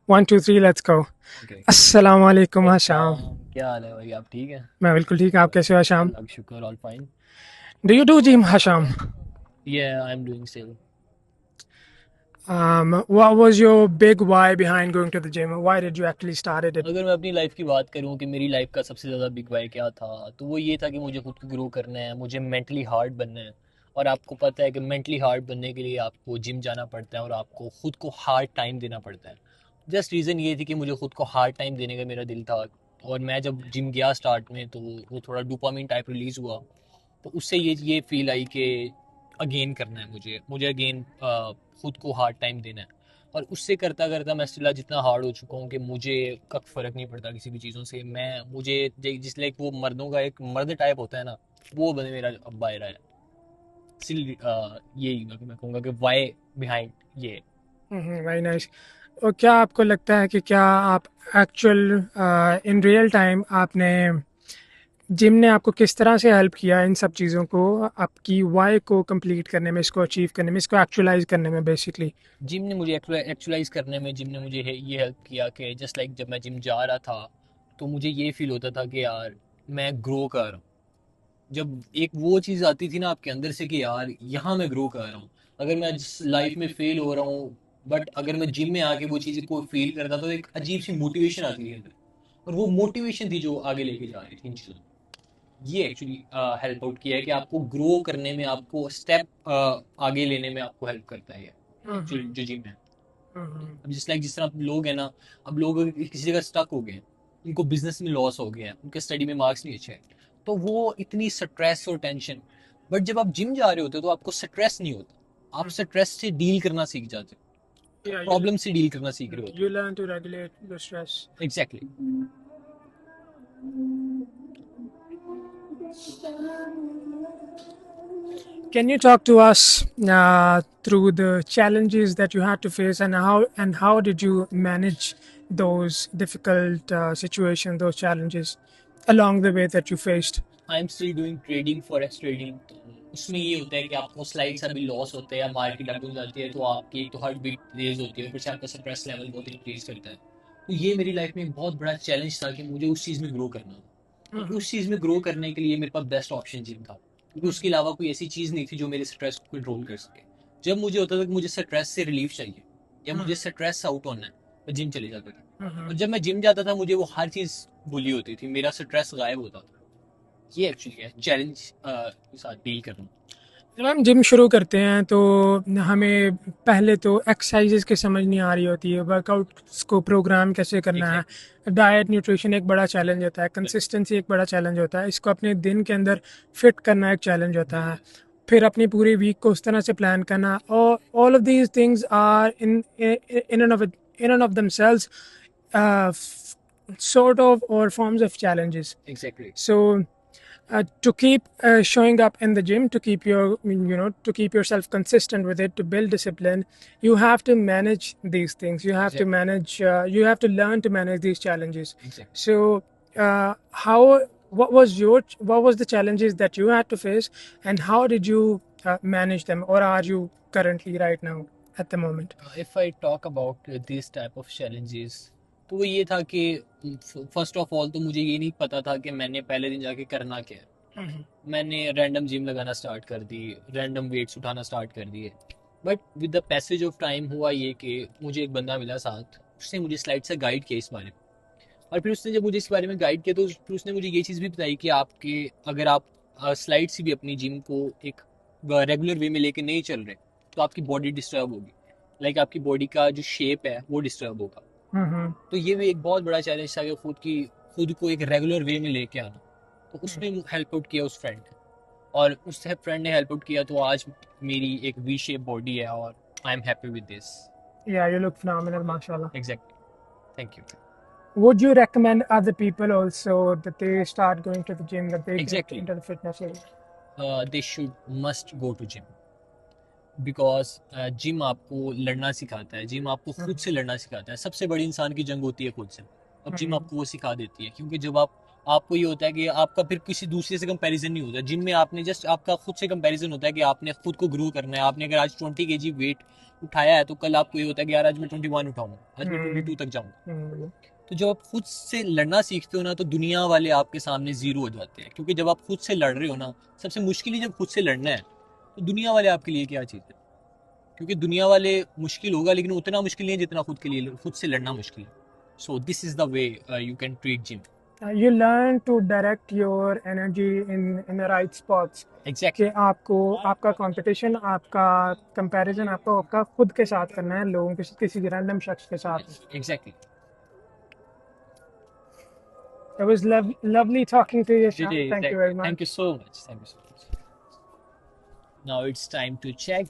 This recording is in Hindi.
One two three let's go. Okay. अस्सलाम वालेकुम आशाम। सलाम, क्या हाल है भाई? आप ठीक हैं? मैं बिल्कुल ठीक, आप कैसे हो आशाम? अल्लाह का शुक्र, all fine. Do you do gym आशाम? Yeah, I'm doing still. What was your big why behind going to the gym? Why did you actually started it? अगर मैं अपनी लाइफ की बात करूं कि मेरी लाइफ का सबसे ज़्यादा बिग वाई क्या था, तो वो ये था कि मुझे खुद को ग्रो करना है, मुझे मेंटली हार्ड बनना है। और आपको पता है कि मेंटली हार्ड बनने के लिए आपको जिम जाना पड़ता है और आपको खुद को हार्ड टाइम देना पड़ता है। जस्ट रीज़न ये थी कि मुझे खुद को हार्ड टाइम देने का मेरा दिल था। और मैं जब जिम गया स्टार्ट में, तो वो थोड़ा डोपामिन टाइप रिलीज़ हुआ। तो उससे ये फील आई कि अगेन करना है, मुझे अगेन खुद को हार्ड टाइम देना है। और उससे करता करता मैं स्टिल आज इतना हार्ड हो चुका हूँ कि मुझे कब फ़र्क नहीं पड़ता किसी भी चीज़ों से। मैं मुझे जिस लाइक वो मर्दों का एक मर्द टाइप होता है ना, वो बने मेरा अब बायरा है। स्टिल यही मैं कहूँगा कि वाई बिहाइंड ये। Very nice. और क्या आपको लगता है कि क्या आप एक्चुअल इन रियल टाइम आपने जिम ने आपको किस तरह से हेल्प किया इन सब चीज़ों को, आपकी वाई को कंप्लीट करने में, इसको अचीव करने में, इसको एक्चुअलाइज करने में बेसिकली? जिम ने मुझे एक्चुअलाइज करने में, जिम ने मुझे ये हेल्प किया कि जस्ट लाइक जब मैं जिम जा रहा था, तो मुझे ये फील होता था कि यार मैं ग्रो कर रहा हूँ। जब एक वो चीज़ आती थी ना आपके अंदर से कि यार यहाँ मैं ग्रो कर रहा हूँ। अगर मैं लाइफ में फेल हो रहा हूँ, बट अगर मैं जिम में आके वो चीज़ को फील करता, तो एक अजीब सी मोटिवेशन आती थी अंदर। और वो मोटिवेशन थी जो आगे लेके जा रही थी इन चीज़ों को। ये एक्चुअली हेल्प आउट किया है कि आपको ग्रो करने में, आपको स्टेप आगे लेने में आपको हेल्प करता है ये एक्चुअली जो जिम है। अब जिस तरह लोग हैं ना, अब लोग किसी जगह स्टक हो गए हैं, उनको बिजनेस में लॉस हो गया है, उनके स्टडी में मार्क्स नहीं अच्छे हैं, तो वो इतनी स्ट्रेस और टेंशन। बट जब आप जिम जा रहे होते हो तो आपको स्ट्रेस नहीं होता, आप स्ट्रेस से डील करना सीख जाते हो, Yeah, प्रॉब्लम से डील करना सीख रहे you होते learn to regulate the stress. हो। Exactly. Can you talk to us through the challenges that you had to face, and how did you manage those difficult situations, those challenges along the way that you faced? I am still doing trading, forex trading. तो उसमें ये होता है कि आपको स्लाइड्स अभी लॉस होते हैं या मार्केट अप हो जाती है, तो आपकी एक तो हार्ट बीट रेज होती है, फिर से आपका स्ट्रेस लेवल बहुत इंक्रीज करता है। तो ये मेरी लाइफ में एक बहुत बड़ा चैलेंज था कि मुझे उस चीज़ में ग्रो करना था। और उस चीज़ में ग्रो करने के लिए मेरे पास बेस्ट ऑप्शन जिम था, क्योंकि उसके अलावा कोई ऐसी चीज़ नहीं थी जो मेरे स्ट्रेस को कंट्रोल कर सके। जब मुझे होता था कि मुझे स्ट्रेस से रिलीफ चाहिए या मुझे स्ट्रेस आउट होना है, मैं जिम चले जाता था। और जब मैं जिम जाता था, मुझे वो हर चीज़ भूली होती थी, मेरा स्ट्रेस गायब होता था। ये एक्चुअली है चैलेंज के साथ डील करना। जब हम जिम शुरू करते हैं तो हमें पहले तो एक्सरसाइजेज की समझ नहीं आ रही होती है, वर्कआउट्स को प्रोग्राम कैसे करना है, एग्जैक्टली। डाइट न्यूट्रिशन एक बड़ा चैलेंज होता है, कंसिस्टेंसी एक बड़ा चैलेंज होता है, इसको अपने दिन के अंदर फिट करना एक चैलेंज होता है, बिल्कुल। फिर अपनी पूरी वीक को उस तरह से प्लान करना, और all of these things are in end of themselves sort of or forms of challenges. Exactly. So to keep showing up in the gym, to keep to keep yourself consistent with it, to build discipline, you have to manage these things, you have to exactly. manage you have to learn to manage these challenges. Exactly. So how what was the challenges that you had to face, and how did you manage them, or are you currently right now at the moment? If I talk about this type of challenges, तो वो ये था कि फर्स्ट ऑफ ऑल तो मुझे ये नहीं पता था कि मैंने पहले दिन जाके करना क्या है। मैंने रैंडम जिम लगाना स्टार्ट कर दी, रैंडम वेट्स उठाना स्टार्ट कर दिए। But with the passage of time हुआ ये कि मुझे एक बंदा मिला साथ, उसने मुझे स्लाइड से गाइड किया इस बारे में। और फिर उसने जब मुझे इस बारे में गाइड किया, तो फिर उसने मुझे ये चीज़ भी बताई कि आपके, अगर आप स्लाइड से भी अपनी जिम को एक रेगुलर वे में लेके नहीं चल रहे, तो आपकी बॉडी डिस्टर्ब होगी। लाइक आपकी बॉडी का जो शेप है वो डिस्टर्ब होगा। Mm-hmm. तो ये भी एक बहुत बड़ा चैलेंज था कि खुद को एक रेगुलर वे में लेके आना। तो उसने हेल्प आउट किया उस फ्रेंड ने, और उस फ्रेंड ने हेल्प आउट किया, तो आज मेरी एक वी शेप बॉडी है और I am happy with this. Yeah, you look phenomenal, mashallah. Exactly. Thank you. Would you recommend other people also that they start going to the gym, that they get exactly. into the fitness area? They should must go to gym, because gym आपको लड़ना सिखाता है, जिम आपको खुद से लड़ना सिखाता है। सबसे बड़ी इंसान की जंग होती है खुद से, अब जिम आपको वो सिखा देती है। क्योंकि जब आप आपको ये होता है कि आपका फिर किसी दूसरे से कंपैरिजन नहीं होता। जिम में आपने जस्ट आपका खुद से कंपैरिजन होता है कि आपने खुद को ग्रो करना है। आपने अगर आज 20 kg वेट उठाया है तो कल आपको ये होता है कि यार आज मैं 21 उठाऊंगा, आज मैं हम्म 22 तक जाऊंगा। हम्म तो जब आप खुद से लड़ना सीखते हो ना, तो दुनिया वाले आपके सामने जीरो हो जाते हैं। क्योंकि जब आप खुद से लड़ रहे हो ना, सबसे मुश्किल ही जब खुद से लड़ना है, तो दुनिया वाले आपके लिए क्या चीज़ है। क्योंकि दुनिया वाले मुश्किल होगा, लेकिन उतना मुश्किल नहीं है जितना खुद के लिए खुद से लड़ना मुश्किल है। So this is the way you can treat gym. You learn to direct your energy in the right spots. कि एग्जैक्टली। आपको आपका कंपटीशन, आपका कंपैरिजन आपको आपका खुद के साथ करना है, लोगों के किसी रैंडम शख्स के साथ। Exactly. It was lovely talking to you, ji Shah. जी, Thank you very thank you much. So much, thank you so much. Now it's time to check.